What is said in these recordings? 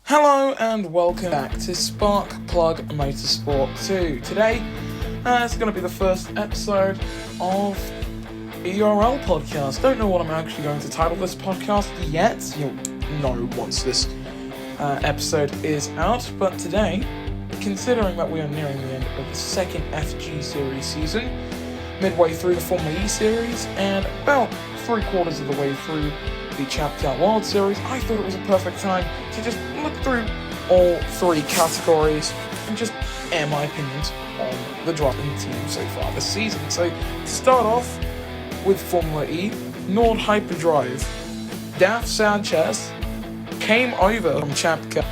Hello and welcome back to Spark Plug Motorsport 2. Today, it's going to be the first episode of ERL podcast. Don't know what I'm actually going to title this podcast yet. You'll know once this episode is out. But today, considering that we are nearing the end of the second FG Series season, midway through the Formula E Series, and about 3/4 of the way through the Champ Car World Series, I thought it was a perfect time to just look through all three categories and just air my opinions on the driving team so far this season. So, to start off with Formula E, Nord Hyperdrive, Daf Sanchez came over from Champ Car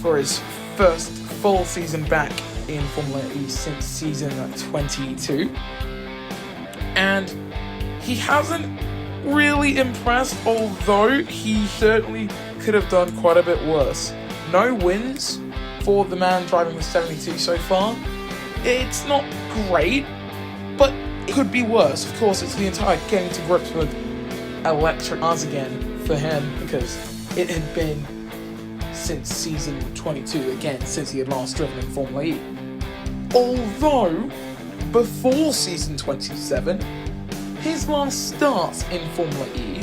for his first full season back in Formula E since season 22, and he hasn't really impressed, although he certainly could have done quite a bit worse. No wins for the man driving the 72 so far. It's not great, but it could be worse. Of course, it's the entire getting to grips with electric cars again for him, because it had been since season 22, again, since he had last driven in Formula E. Although, before season 27, his last start in Formula E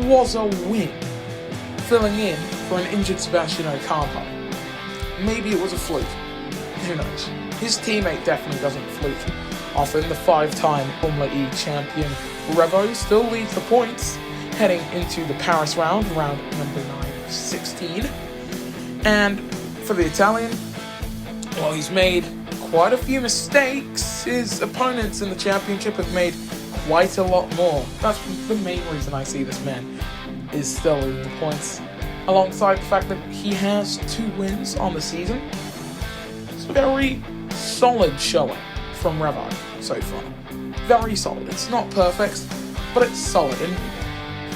was a win, filling in for an injured Sebastian Ocampo. Maybe it was a fluke, who knows. His teammate definitely doesn't fluke often. The 5-time Formula E champion Revo still leads the points heading into the Paris round number 9-16. And for the Italian, while he's made quite a few mistakes, his opponents in the championship have made quite a lot more. That's the main reason I see this man is still leading the points, alongside the fact that he has 2 wins on the season. It's a very solid showing from Revo so far. Very solid. It's not perfect, but it's solid. And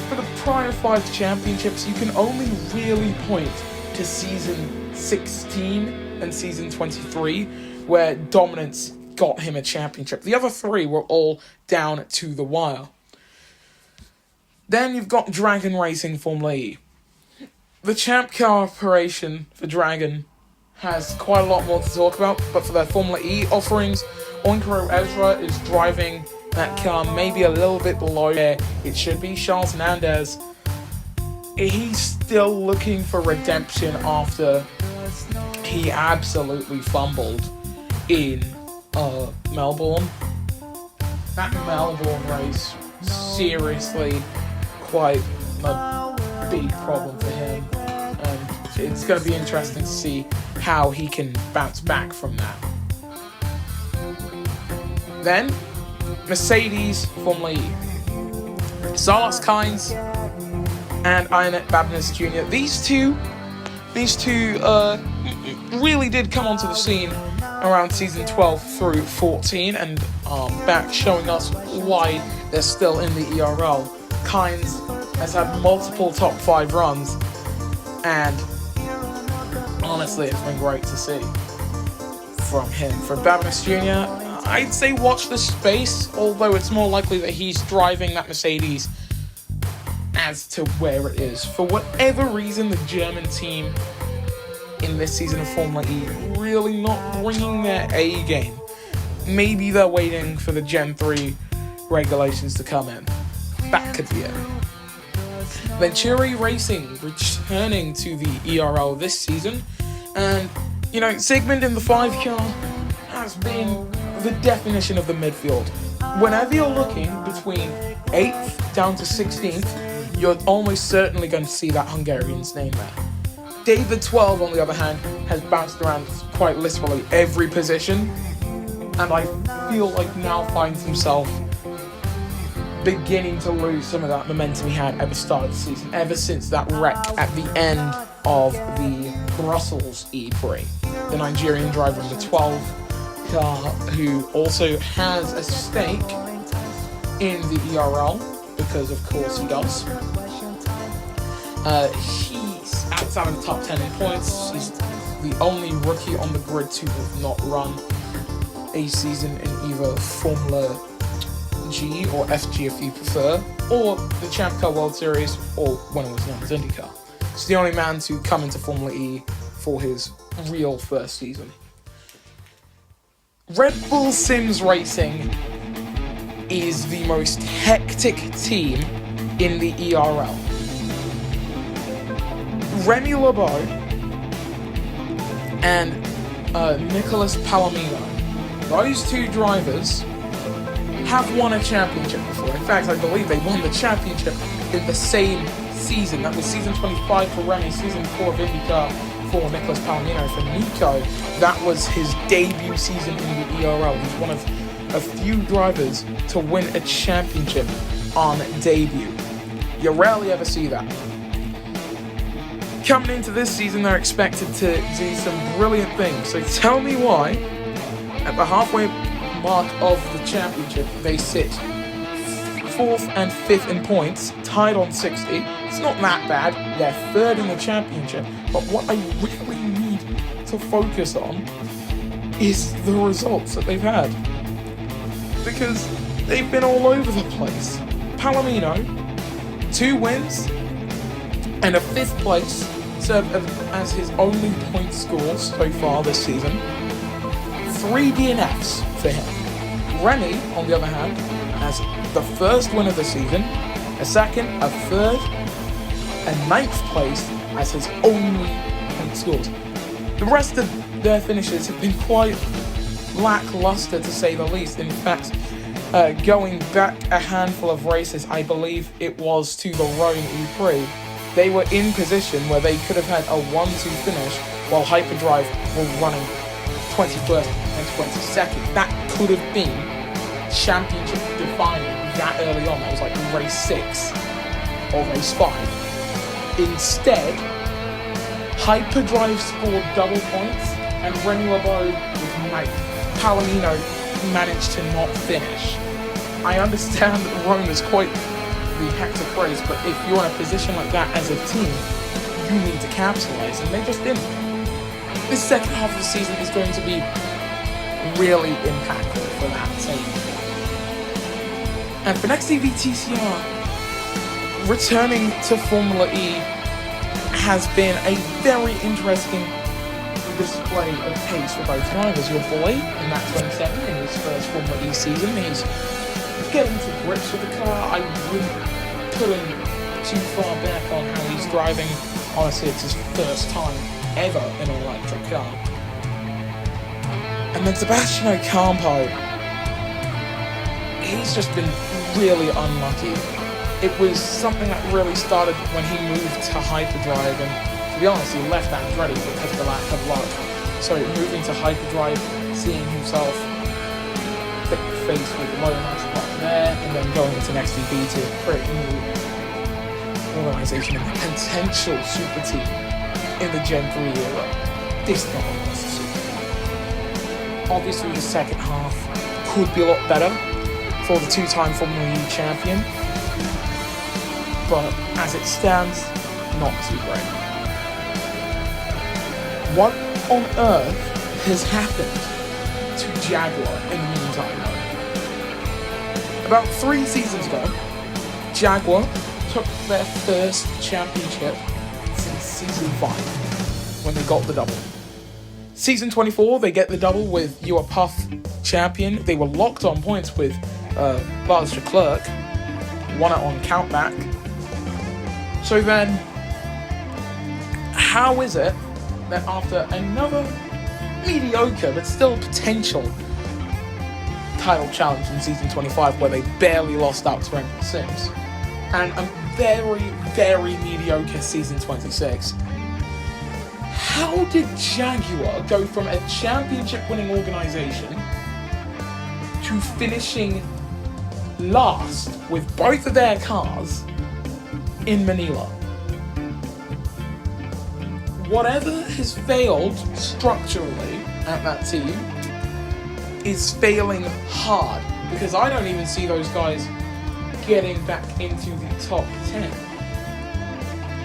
for the prior 5 championships, you can only really point to season 16 and season 23, where dominance got him a championship. The other 3 were all down to the wire. Then you've got Dragon Racing Formula E. The Champ Car operation for Dragon has quite a lot more to talk about, but for their Formula E offerings, Oinkaro Ezra is driving that car maybe a little bit below where it should be. Charles Hernandez, he's still looking for redemption after he absolutely fumbled in Melbourne. That Melbourne race, seriously, quite a big problem for him, and it's going to be interesting to see how he can bounce back from that. Then, Mercedes Formula E. Carlos Sainz and Iannette Babinets Jr. These two really did come onto the scene around season 12 through 14 and are back showing us why they're still in the ERL. Kynes has had multiple top 5 runs, and honestly, it's been great to see from him. For Babinets Jr., I'd say watch the space, although it's more likely that he's driving that Mercedes as to where it is. For whatever reason, the German team in this season of Formula E really not bringing their A game. Maybe they're waiting for the Gen 3 regulations to come in. That could be it. Venturi Racing returning to the ERL this season, and Sigmund in the 5 car has been the definition of the midfield. Whenever you're looking between 8th down to 16th, you're almost certainly going to see that Hungarian's name there. David 12, on the other hand, has bounced around quite literally every position, and I feel like now finds himself beginning to lose some of that momentum he had at the start of the season, ever since that wreck at the end of the Brussels E3. The Nigerian driver in the 12 car, who also has a stake in the ERL, because of course he does. He's outside of the top 10 in points. He's the only rookie on the grid to have not run a season in either Formula G or FG if you prefer, or the Champ Car World Series, or when it was known as IndyCar. He's the only man to come into Formula E for his real first season. Red Bull Sims Racing is the most hectic team in the ERL. Remy Lebeau and Nicolas Palomino, those two drivers have won a championship before. In fact, I believe they won the championship in the same season. That was season 25 for Remy, season 4 of IndyCar for Nicolas Palomino. For Nico, that was his debut season in the ERL. He's one of a few drivers to win a championship on debut. You rarely ever see that. Coming into this season, they're expected to do some brilliant things. So tell me why, at the halfway mark of the championship, they sit 4th and 5th in points, tied on 60. It's not that bad. They're 3rd in the championship. But what I really need to focus on is the results that they've had. Because they've been all over the place. Palomino, 2 wins and a 5th place served as his only point scores so far this season. 3 DNFs for him. Remy, on the other hand, has the first win of the season, a 2nd, a 3rd, and 9th place as his only point scores. The rest of their finishes have been quite lackluster, to say the least. In fact, going back a handful of races, I believe it was to the Rhone E-Prix, they were in position where they could have had a 1-2 finish while Hyperdrive were running 21st and 22nd. That could have been championship defining that early on. That was like race 6 or race 5. Instead, Hyperdrive scored double points and Remy Lebeau was 9th. Palomino managed to not finish. I understand that Rome is quite the hectic race, but if you're in a position like that as a team, you need to capitalize, and they just didn't. This second half of the season is going to be really impactful for that team. And for next TCR, returning to Formula E has been a very interesting display of pace for both drivers. Your boy, in that 27, in his first Formula E season, he's getting to grips with the car. I wouldn't put him too far back on how he's driving. Honestly, it's his first time ever in an electric car. And then Sebastian Ocampo, he's just been really unlucky. It was something that really started when he moved to Hyperdrive, and to be honest, he left Andretti because of the lack of luck. So moving to Hyperdrive, seeing himself face with Lomas back there, and then going into next DB to create a new organisation and a potential super team in the Gen 3 era. This not was a super team. Obviously, the second half could be a lot better for the 2-time Formula E champion, but as it stands, not too great. What on earth has happened to Jaguar in the meantime? About 3 seasons ago, Jaguar took their first championship since season 5, when they got the double. Season 24, they get the double with You Are Puff champion. They were locked on points with Lars Leclerc, won it on countback. So then, how is it that after another mediocre but still potential title challenge in season 25, where they barely lost out to Red Bull Sims, and a very, very mediocre season 26, how did Jaguar go from a championship-winning organisation to finishing last with both of their cars in Manila? Whatever has failed structurally at that team is failing hard, because I don't even see those guys getting back into the top 10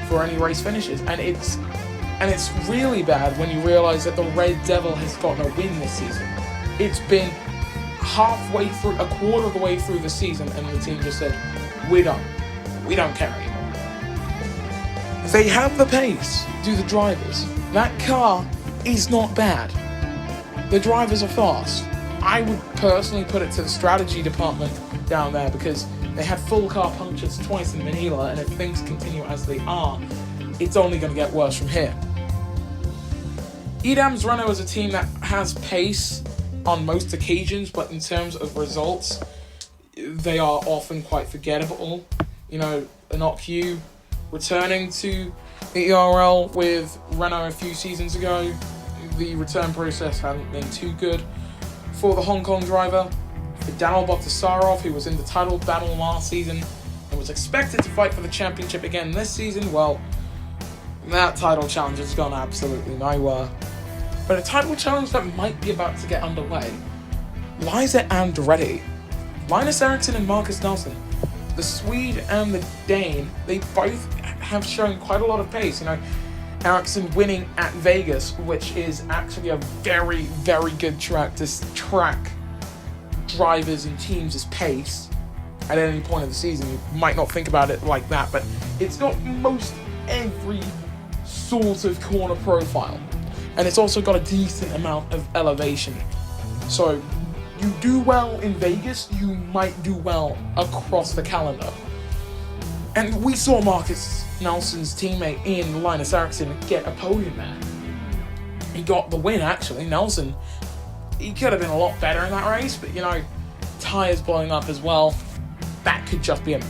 for any race finishes. And it's really bad when you realise that the Red Devil has gotten a win this season. It's been halfway through, a quarter of the way through the season, and the team just said, we don't care anymore. They have the pace, do the drivers. That car is not bad. The drivers are fast. I would personally put it to the strategy department down there, because they had full car punctures twice in Manila, and if things continue as they are, it's only going to get worse from here. Edam's Renault is a team that has pace on most occasions, but in terms of results, they are often quite forgettable. You know, Inoq returning to the ERL with Renault a few seasons ago, the return process hasn't been too good for the Hong Kong driver. For Daniel Bogdasarov, who was in the title battle last season and was expected to fight for the championship again this season, well, that title challenge has gone absolutely nowhere. But a title challenge that might be about to get underway lies at Andretti. Linus Eriksson and Marcus Nelson, the Swede and the Dane, they both have shown quite a lot of pace. You know, Eriksson winning at Vegas, which is actually a very, very good track to track drivers and teams' pace at any point of the season. You might not think about it like that, but it's got most every sort of corner profile. And it's also got a decent amount of elevation. So you do well in Vegas, you might do well across the calendar. And we saw Marcus Nelson's teammate in Linus Eriksson get a podium there. He got the win, actually. Nelson, he could have been a lot better in that race, but, you know, tyres blowing up as well. That could just be a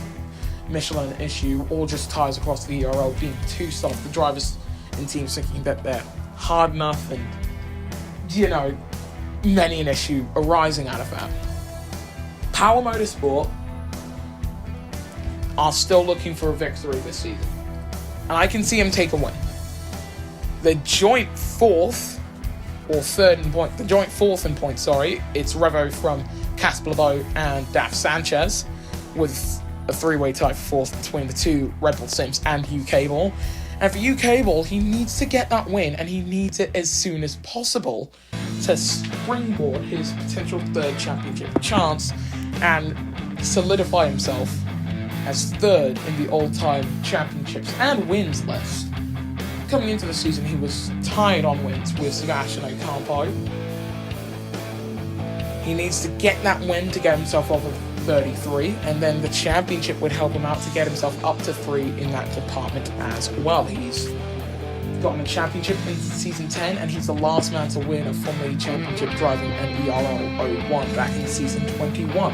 Michelin issue, or just tyres across the ERL being too soft. The drivers and teams thinking that they're hard enough, and, you know, many an issue arising out of that. Power Motorsport are still looking for a victory this season, and I can see him take a win. The joint fourth in points, it's Revo from Casper Lebo and Daf Sanchez, with a three-way tie for fourth between the two Red Bull Sims and Hugh Cable. And for Hugh Cable, he needs to get that win, and he needs it as soon as possible to springboard his potential third championship chance and solidify himself as third in the all-time championships and wins list. Coming into the season, he was tied on wins with Sebastian Ocampo. He needs to get that win to get himself off of 33, and then the championship would help him out to get himself up to 3 in that department as well. He's gotten a championship in season 10, and he's the last man to win a Formula E championship driving an ERL 01 back in season 21.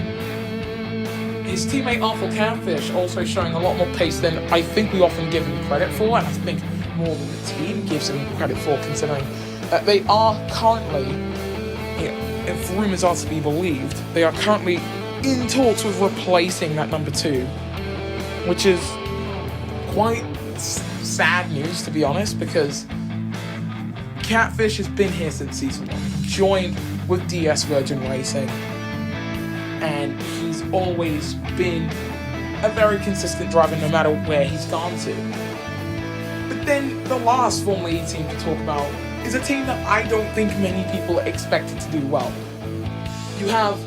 His teammate Arthur Catfish also showing a lot more pace than I think we often give him credit for, and I think more than the team gives him credit for, considering that they are currently, if rumours are to be believed, they are currently in talks with replacing that number 2, which is quite sad news, to be honest, because Catfish has been here since season 1. He joined with DS Virgin Racing, and he's always been a very consistent driver no matter where he's gone to. But then the last Formula E team to talk about is a team that I don't think many people expected to do well. You have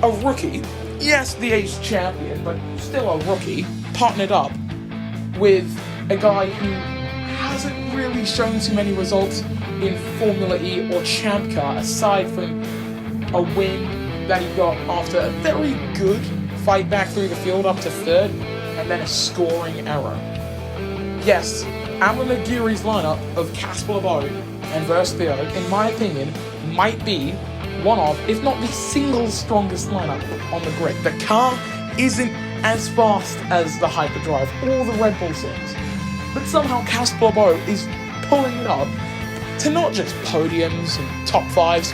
a rookie, yes, the Ace champion, but still a rookie, partnered up with a guy who hasn't really shown too many results in Formula E or Champ Car, aside from a win that he got after a very good fight back through the field up to third, and then a scoring error. Yes, Amlin Aguirre's lineup of Casper Lebo and Verspio, in my opinion, might be one of, if not the single strongest lineup on the grid. The car isn't as fast as the Hyperdrive or the Red Bull Sims, but somehow Casper Lebo is pulling it up to not just podiums and top 5s.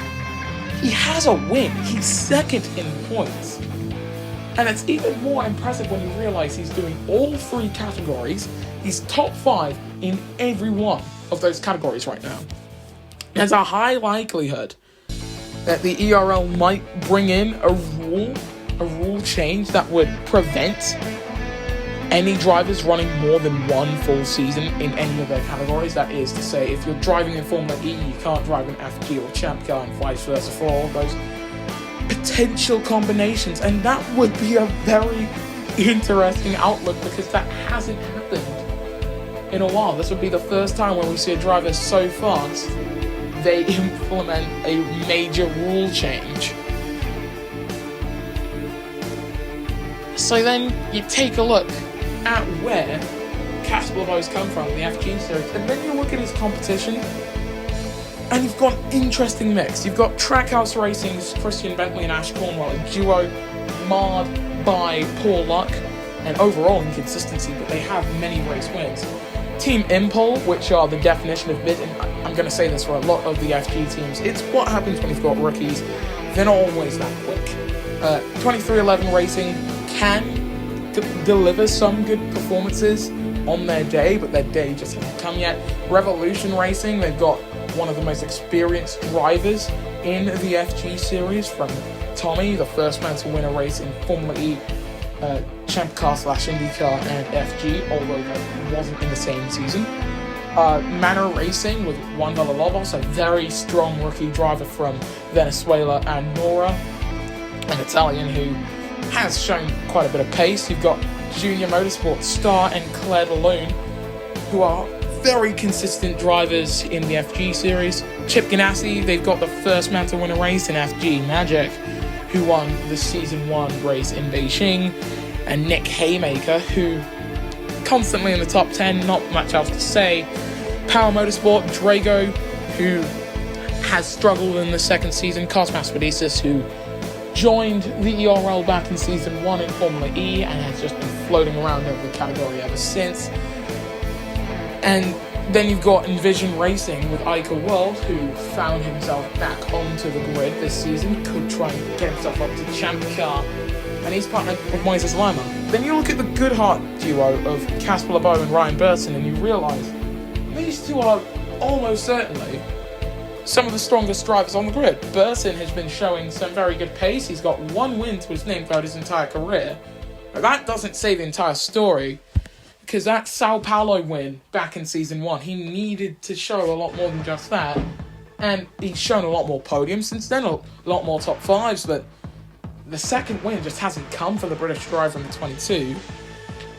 He has a win. He's second in points. And it's even more impressive when you realise he's doing all 3 categories. He's top 5 in every one of those categories right now. There's a high likelihood that the ERL might bring in a rule change that would prevent any drivers running more than one full season in any of their categories. That is to say, if you're driving in Formula E, you can't drive in FG or Champ Car, and vice versa for all of those potential combinations. And that would be a very interesting outlook, because that hasn't happened in a while. This would be the first time when we see a driver so fast they implement a major rule change. So then you take a look at where Casper Leboeau's come from, the FG Series, and then you look at his competition, and you've got an interesting mix. You've got Trackhouse Racing's Christian Bentley and Ash Cornwell, a duo marred by poor luck and overall inconsistency, but they have many race wins. Team Impol, which are the definition of mid, and I'm going to say this for a lot of the FG teams, it's what happens when you've got rookies. They're not always that quick. 2311 Racing can deliver some good performances on their day, but their day just hasn't come yet. Revolution Racing, they've got one of the most experienced drivers in the FG Series, from Tommy, the first man to win a race in Formula E, Champ Car / IndyCar and FG, although that wasn't in the same season. Manor Racing with Juan Villalobos, a very strong rookie driver from Venezuela, and Nora, an Italian who has shown quite a bit of pace. You've got Junior Motorsport Star and Claire DeLune, who are very consistent drivers in the FG Series. Chip Ganassi, they've got the first man to win a race in FG, Magic, who won the Season 1 race in Beijing, and Nick Haymaker, who constantly in the top 10, not much else to say. Power Motorsport, Drago, who has struggled in the second season. Cosmas Fidesis, who joined the ERL back in Season 1 in Formula E and has just been floating around over the category ever since. And then you've got Envision Racing with Ica World, who found himself back onto the grid this season, could try and get himself up to Champ Car, and he's partnered with Moises Lima. Then you look at the Goodhart duo of Casper Leboeau and Ryan Burton, and you realise these two are almost certainly some of the strongest drivers on the grid. Burton has been showing some very good pace. He's got one win to his name throughout his entire career. But that doesn't say the entire story, because that Sao Paulo win back in Season 1, he needed to show a lot more than just that. And he's shown a lot more podiums since then, a lot more top fives, but the second win just hasn't come for the British driver in the 22.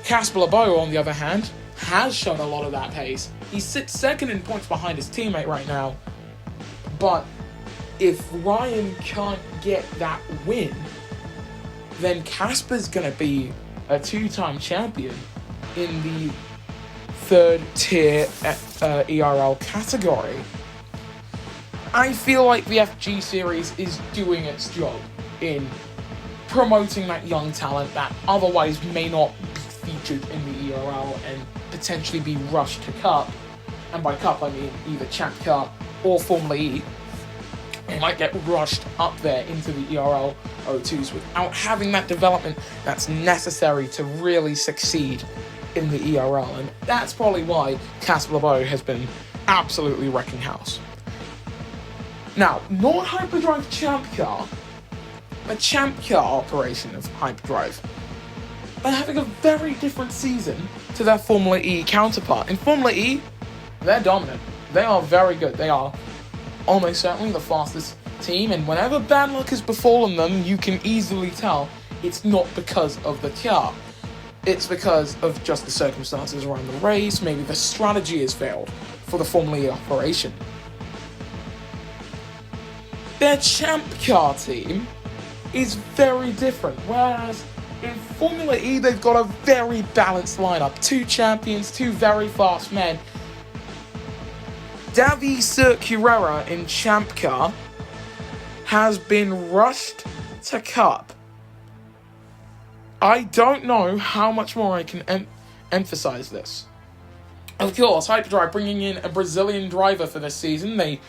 Casper Leboeau, on the other hand, has shown a lot of that pace. He sits second in points behind his teammate right now. But if Ryan can't get that win, then Casper's going to be a two-time champion in the third tier ERL category. I feel like the FG Series is doing its job in promoting that young talent that otherwise may not be featured in the ERL and potentially be rushed to Cup. And by Cup, I mean either Champ Car or Formula E. They might get rushed up there into the ERL O2s without having that development that's necessary to really succeed in the ERL. And that's probably why Casper Leboeau has been absolutely wrecking house. Now, not Hyperdrive Champ Car, a Champ Car operation of Hyperdrive, they're having a very different season to their Formula E counterpart. In Formula E, they're dominant. They are very good. They are almost certainly the fastest team, and whenever bad luck has befallen them, you can easily tell it's not because of the car. It's because of just the circumstances around the race. Maybe the strategy has failed for the Formula E operation. Their Champ Car team is very different, whereas in Formula E they've got a very balanced lineup. Two champions, two very fast men. Davi Circurera in Champ Car has been rushed to Cup. I don't know how much more I can emphasize this. Of course, Hyperdrive bringing in a Brazilian driver for this season. They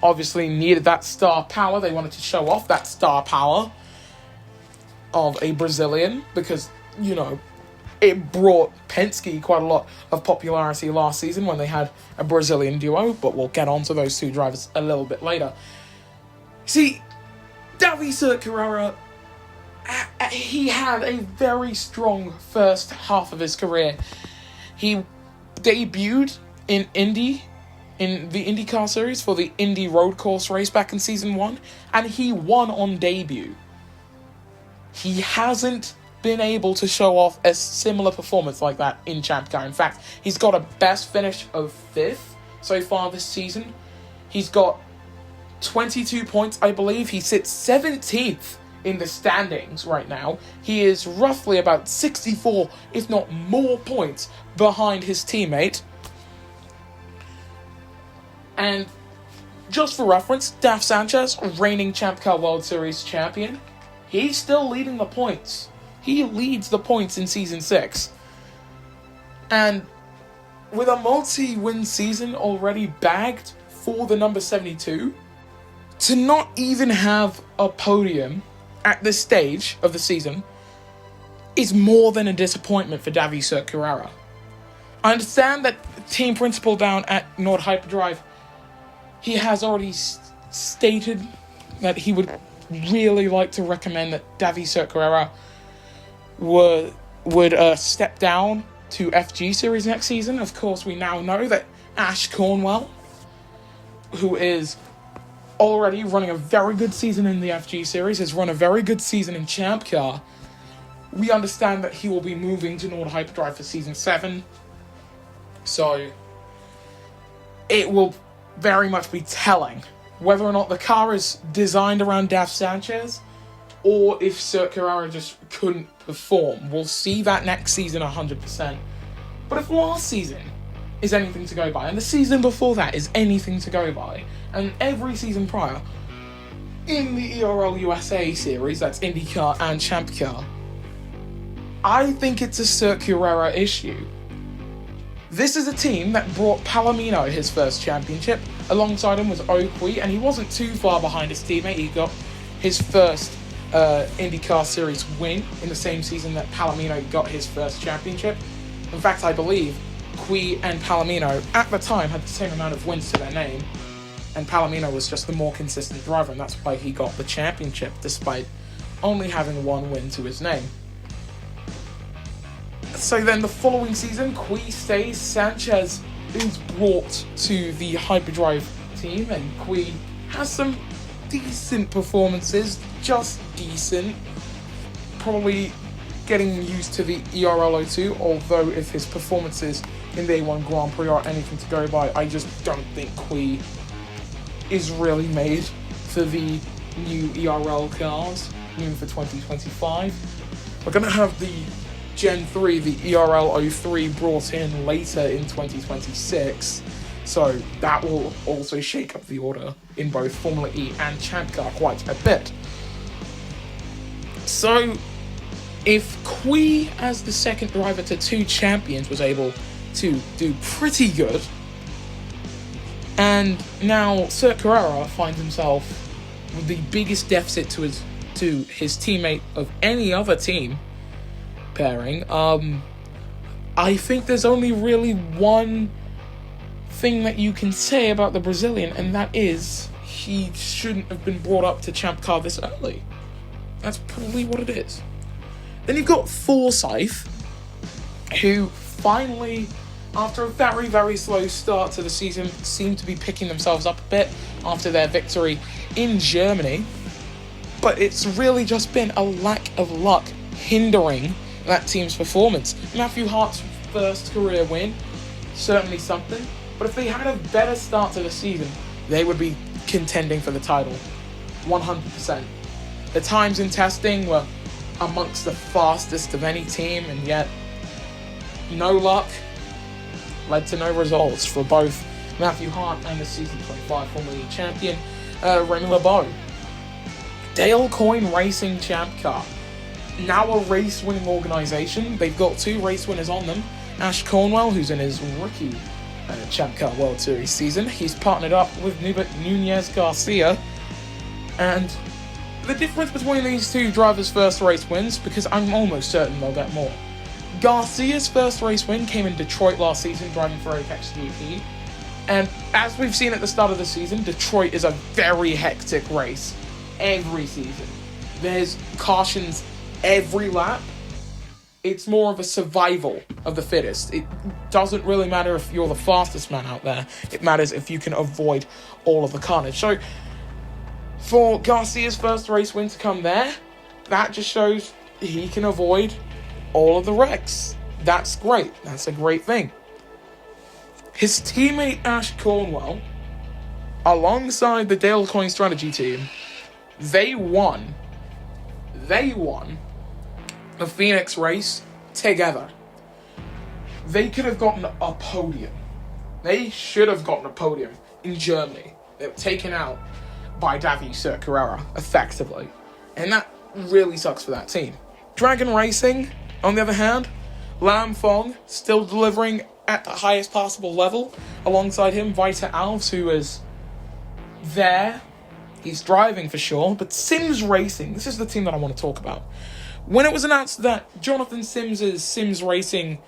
obviously needed that star power. They wanted to show off that star power of a Brazilian because, you know, it brought Penske quite a lot of popularity last season when they had a Brazilian duo, but we'll get on to those two drivers a little bit later. See, Davi Circurera, he had a very strong first half of his career. He debuted in the IndyCar series for the Indy Road Course race back in Season 1, and he won on debut. He hasn't been able to show off a similar performance like that in Champ Car. In fact, he's got a best finish of 5th so far this season. He's got 22 points, I believe. He sits 17th in the standings right now. He is roughly about 64, if not more, points behind his teammate. And just for reference, Daf Sanchez, reigning Champ Car World Series champion, he's still leading the points. He leads the points in Season 6. And with a multi-win season already bagged for the number 72, to not even have a podium at this stage of the season is more than a disappointment for Davi Carrera. I understand that team principal down at Nord Hyperdrive, he has already stated that he would really like to recommend that Davi Carrera would step down to FG Series next season. Of course, we now know that Ash Cornwell, who is already running a very good season in the FG Series, has run a very good season in Champ Car. We understand that he will be moving to Nord Hyperdrive for Season 7. So, it will very much be telling whether or not the car is designed around Daf Sanchez or if Sir Carrera just couldn't perform. We'll see that next season 100%. But if last season is anything to go by, and the season before that is anything to go by, and every season prior in the ERL USA series, that's IndyCar and Champ Car, I think it's a Sir Carrera issue. This is a team that brought Palomino his first championship. Alongside him was Oakley, and he wasn't too far behind his teammate. He got his first IndyCar Series win in the same season that Palomino got his first championship. In fact, I believe Qui and Palomino at the time had the same amount of wins to their name, and Palomino was just the more consistent driver, and that's why he got the championship despite only having one win to his name. So then the following season, Qui stays, Sanchez is brought to the Hyperdrive team, and Qui has some decent performances, just decent. Probably getting used to the ERL 02, although if his performances in the A1 Grand Prix are anything to go by, I just don't think Qui is really made for the new ERL cars, even for 2025. We're going to have the Gen 3, the ERL 03, brought in later in 2026, so that will also shake up the order in both Formula E and Champ Car quite a bit. So, if Qui, as the second driver to 2 champions, was able to do pretty good, and now Sir Carrera finds himself with the biggest deficit to his teammate of any other team pairing, I think there's only really one thing that you can say about the Brazilian, and that is he shouldn't have been brought up to Champ Car this early. That's probably what it is. Then you've got Forsyth, who finally, after a very, very slow start to the season, seem to be picking themselves up a bit after their victory in Germany. But it's really just been a lack of luck hindering that team's performance. Matthew Hart's first career win, certainly something. But if they had a better start to the season, they would be contending for the title. 100%. The times in testing were amongst the fastest of any team, and yet no luck led to no results for both Matthew Hart and the Season 25 Formula E champion, Remy LeBeau. Dale Coyne Racing Champ Car, now a race-winning organisation. They've got 2 race winners on them. Ash Cornwell, who's in his rookie Champ Car World Series season. He's partnered up with Nunez Garcia. And the difference between these 2 drivers' first race wins, because I'm almost certain they'll get more. Garcia's first race win came in Detroit last season, driving for Apex GP. And as we've seen at the start of the season, Detroit is a very hectic race every season. There's cautions every lap. It's more of a survival of the fittest. It doesn't really matter if you're the fastest man out there. It matters if you can avoid all of the carnage. So, for Garcia's first race win to come there, that just shows he can avoid all of the wrecks. That's great. That's a great thing. His teammate Ash Cornwell, alongside the Dale Coyne strategy team, they won the Phoenix race together. They could have gotten a podium. They should have gotten a podium in Germany. They were taken out by Davi Carrera, effectively. And that really sucks for that team. Dragon Racing, on the other hand, Lam Fong, still delivering at the highest possible level. Alongside him, Vita Alves, who is there. He's driving for sure. But Sims Racing, this is the team that I want to talk about. When it was announced that Jonathan Sims's Sims Racing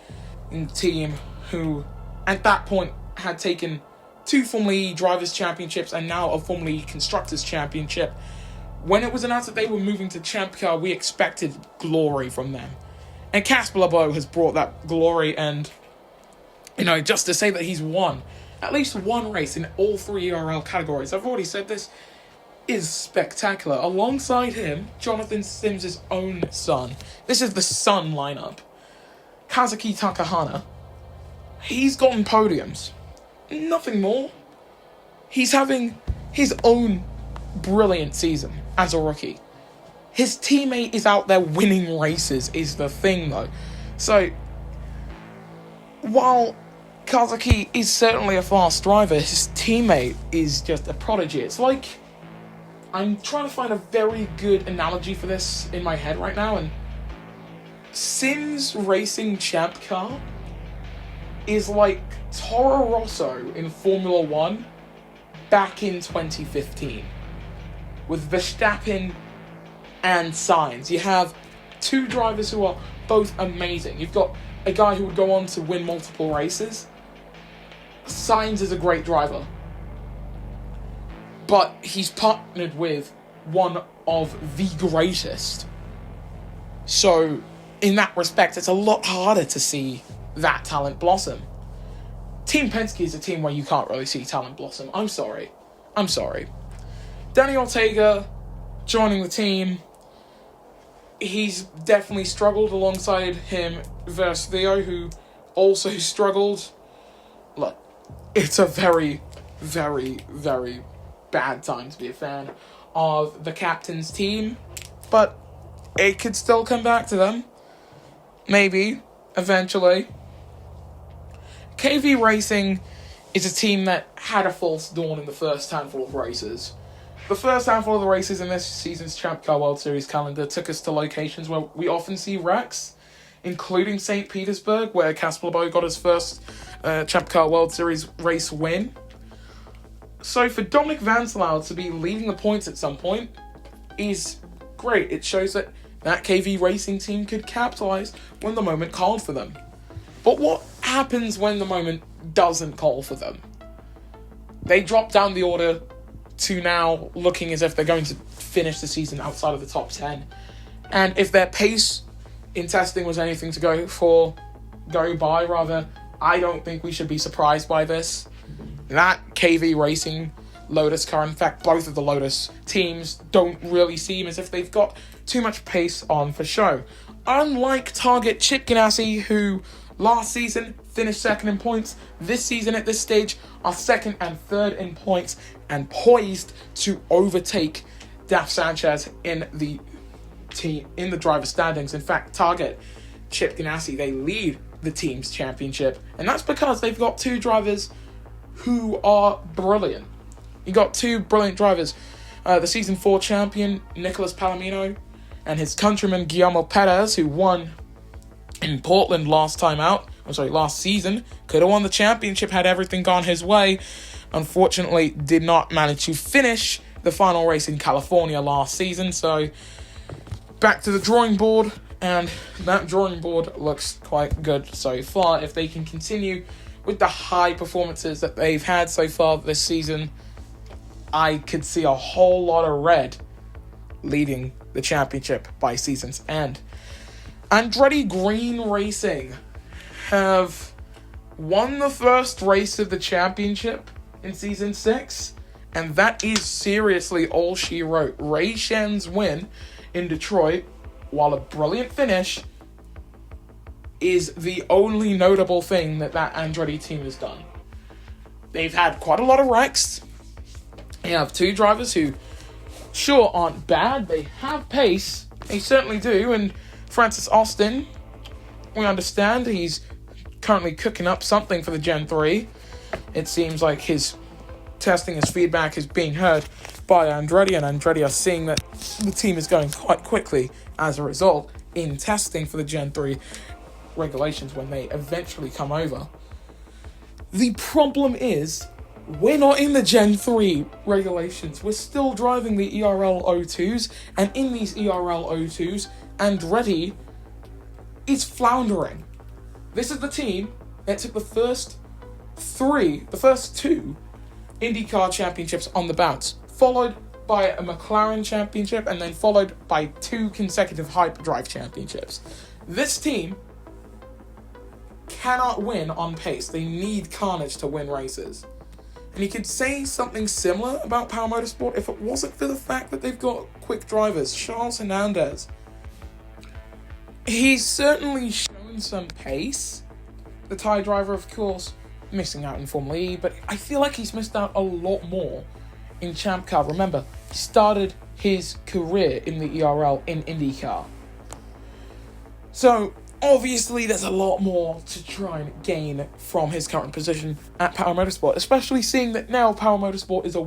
team, who at that point had taken 2 Formula E Drivers' Championships and now a Formula E Constructors' Championship, when it was announced that they were moving to Champ Car, we expected glory from them. And Casper LeBeau has brought that glory, and, just to say that he's won at least one race in all 3 ERL categories, I've already said this, is spectacular. Alongside him, Jonathan Sims' own son. This is the son lineup. Kazuki Takahana. He's gotten podiums. Nothing more. He's having his own brilliant season as a rookie. His teammate is out there winning races, is the thing though. So, while Kazuki is certainly a fast driver, his teammate is just a prodigy. It's like, I'm trying to find a very good analogy for this in my head right now, and Sims Racing Champ Car is like Toro Rosso in Formula 1 back in 2015. With Verstappen and Sainz. You have 2 drivers who are both amazing. You've got a guy who would go on to win multiple races. Sainz is a great driver. But he's partnered with one of the greatest. So, in that respect, it's a lot harder to see that talent blossom. Team Penske is a team where you can't really see talent blossom. I'm sorry. Danny Ortega joining the team. He's definitely struggled alongside him versus Theo, who also struggled. Look, it's a very, very, very bad time to be a fan of the captain's team, but it could still come back to them. Maybe, eventually. KV Racing is a team that had a false dawn in the first handful of races. The first handful of the races in this season's Champ Car World Series calendar took us to locations where we often see wrecks, including St. Petersburg, where Casper LeBeau got his first Champ Car World Series race win. So for Dominic Vanselauer to be leading the points at some point is great. It shows that KV Racing team could capitalize when the moment called for them. But what happens when the moment doesn't call for them? They drop down the order to now looking as if they're going to finish the season outside of the top 10. And if their pace in testing was anything to go by, I don't think we should be surprised by this. That KV Racing Lotus car, in fact, both of the Lotus teams don't really seem as if they've got too much pace on for show. Unlike Target Chip Ganassi, who last season finished second in points, this season at this stage are second and third in points and poised to overtake Daf Sanchez in the driver standings. In fact, Target Chip Ganassi, they lead the team's championship, and that's because they've got 2 drivers who are brilliant. You got 2 brilliant drivers. The Season 4 champion, Nicolas Palomino, and his countryman, Guillermo Perez, who won in Portland last season. Could have won the championship had everything gone his way. Unfortunately, did not manage to finish the final race in California last season. So, back to the drawing board. And that drawing board looks quite good so far. If they can continue with the high performances that they've had so far this season, I could see a whole lot of red leading the championship by season's end. Andretti Green Racing have won the first race of the championship in Season 6, and that is seriously all she wrote. Ray Shen's win in Detroit while a brilliant finish, is the only notable thing that Andretti team has done. They've had quite a lot of wrecks. You have two drivers who, sure, aren't bad. They have pace. They certainly do. And Francis Austin, we understand he's currently cooking up something for the Gen 3. It seems like his testing, his feedback is being heard by Andretti, and Andretti are seeing that the team is going quite quickly as a result in testing for the Gen 3 regulations when they eventually come over. The problem is, we're not in the Gen 3 regulations. We're still driving the ERL 02s, and in these ERL 02s, Andretti is floundering. This is the team that took the first two IndyCar championships on the bounce, followed by a McLaren championship, and then followed by 2 consecutive hyperdrive championships. This team cannot win on pace. They need carnage to win races. And you could say something similar about Power Motorsport if it wasn't for the fact that they've got quick drivers. Charles Hernandez, he's certainly shown some pace. The Thai driver, of course, missing out in Formula E, but I feel like he's missed out a lot more in Champ Car. Remember, he started his career in the ERL in IndyCar. So, obviously, there's a lot more to try and gain from his current position at Power Motorsport, especially seeing that now Power Motorsport is a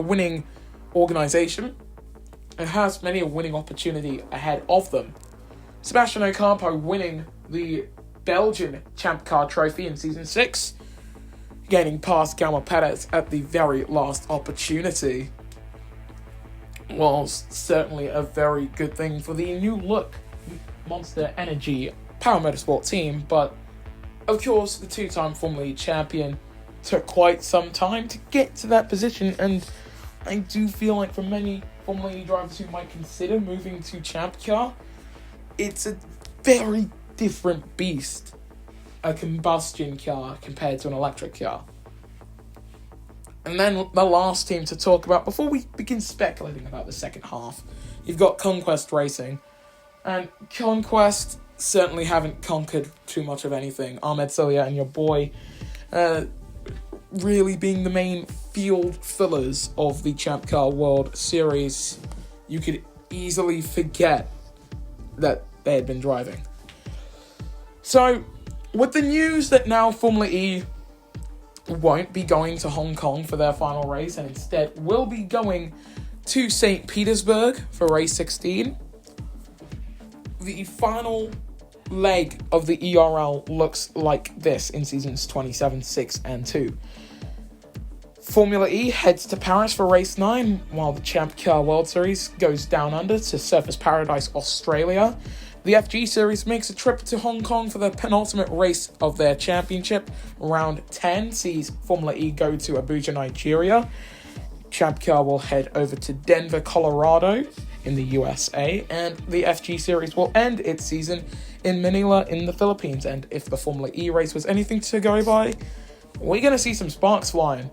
winning organization. It has many a winning opportunity ahead of them. Sebastian Ocampo winning the Belgian Champ Car trophy in Season 6, gaining past Galma Perez at the very last opportunity, was certainly a very good thing for the new look Monster Energy Power Motorsport team. But of course, the 2-time Formula E champion took quite some time to get to that position, and I do feel like for many Formula E drivers who might consider moving to Champ Car, it's a very different beast, a combustion car compared to an electric car. And then the last team to talk about before we begin speculating about the second half, you've got Conquest Racing. And Conquest certainly haven't conquered too much of anything. Ahmed Solia and your boy really being the main field fillers of the Champ Car World Series. You could easily forget that they had been driving. So, with the news that now Formula E won't be going to Hong Kong for their final race and instead will be going to St. Petersburg for race 16, the final leg of the ERL looks like this in seasons 27, 6, and 2. Formula E heads to Paris for race 9, while the Champ Car World Series goes down under to Surfers Paradise, Australia. The FG Series makes a trip to Hong Kong for the penultimate race of their championship. Round 10 sees Formula E go to Abuja, Nigeria. Champ Car will head over to Denver, Colorado in the USA, and the FG Series will end its season in Manila in the Philippines. And if the Formula E race was anything to go by, we're going to see some sparks flying.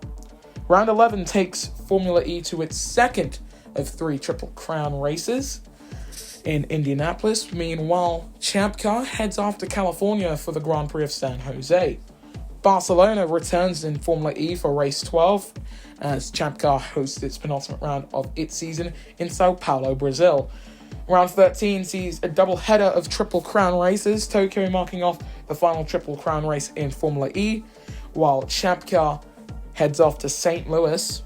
Round 11 takes Formula E to its second of 3 Triple Crown races in Indianapolis. Meanwhile, Champ Car heads off to California for the Grand Prix of San Jose. Barcelona returns in Formula E for race 12 as Champ Car hosts its penultimate round of its season in Sao Paulo, Brazil. Round 13 sees a double header of Triple Crown races, Tokyo marking off the final Triple Crown race in Formula E, while Champ Car heads off to St. Louis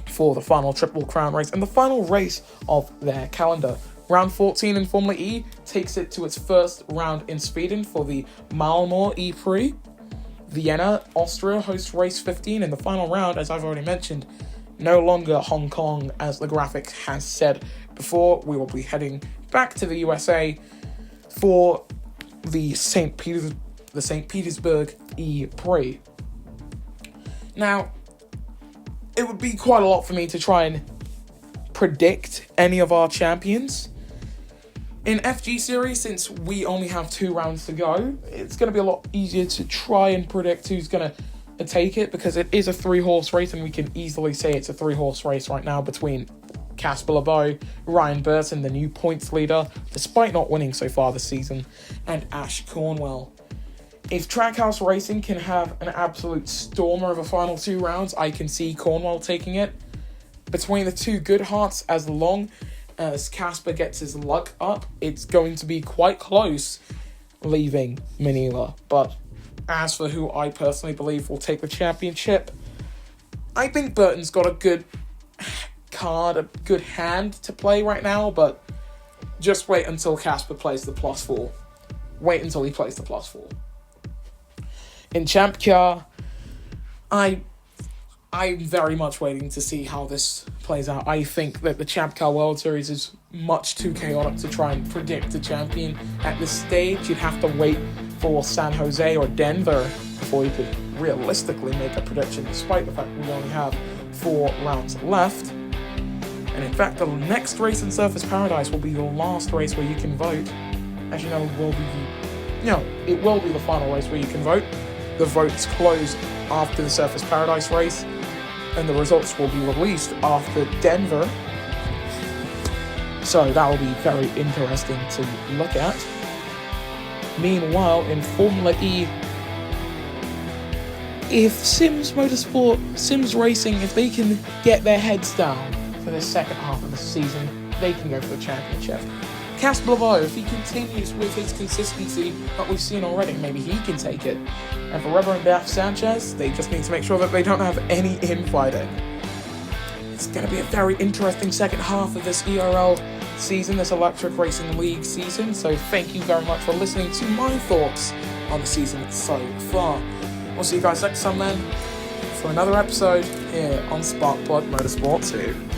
for the final Triple Crown race and the final race of their calendar. Round 14 in Formula E takes it to its first round in Sweden for the Malmö E-Prix. Vienna, Austria hosts race 15 in the final round, as I've already mentioned. No longer Hong Kong, as the graphic has said before. We will be heading back to the USA for the St. Petersburg E-Prix. Now, it would be quite a lot for me to try and predict any of our champions. In FG Series, since we only have 2 rounds to go, it's going to be a lot easier to try and predict who's going to take it, because it is a 3-horse race, and we can easily say it's a 3-horse race right now between Casper LeBeau, Ryan Burton, the new points leader, despite not winning so far this season, and Ash Cornwell. If Trackhouse Racing can have an absolute stormer of the final 2 rounds, I can see Cornwell taking it. Between the two Goodharts, as long as Casper gets his luck up, it's going to be quite close leaving Manila. But as for who I personally believe will take the championship, I think Burton's got a good card, a good hand to play right now, but just wait until Casper plays the +4. Wait until he plays the +4. In Champ Car, I'm very much waiting to see how this plays out. I think that the Champ Car World Series is much too chaotic to try and predict the champion at this stage. You'd have to wait for San Jose or Denver before you could realistically make a prediction, despite the fact we only have 4 rounds left. And in fact, the next race in Surface Paradise will be the last race where you can vote. As you know, it will be the final race where you can vote. The votes close after the Surface Paradise race, and the results will be released after Denver. So that will be very interesting to look at. Meanwhile, in Formula E, if Sims Racing, if they can get their heads down for the second half of the season, they can go for the championship. Casper LeBeau, if he continues with his consistency that we've seen already, maybe he can take it. And for Rubber and Beth Sanchez, they just need to make sure that they don't have any infighting. It's going to be a very interesting second half of this ERL season, this Electric Racing League season. So thank you very much for listening to my thoughts on the season so far. We'll see you guys next time then for another episode here on Sparkplug Motorsport 2.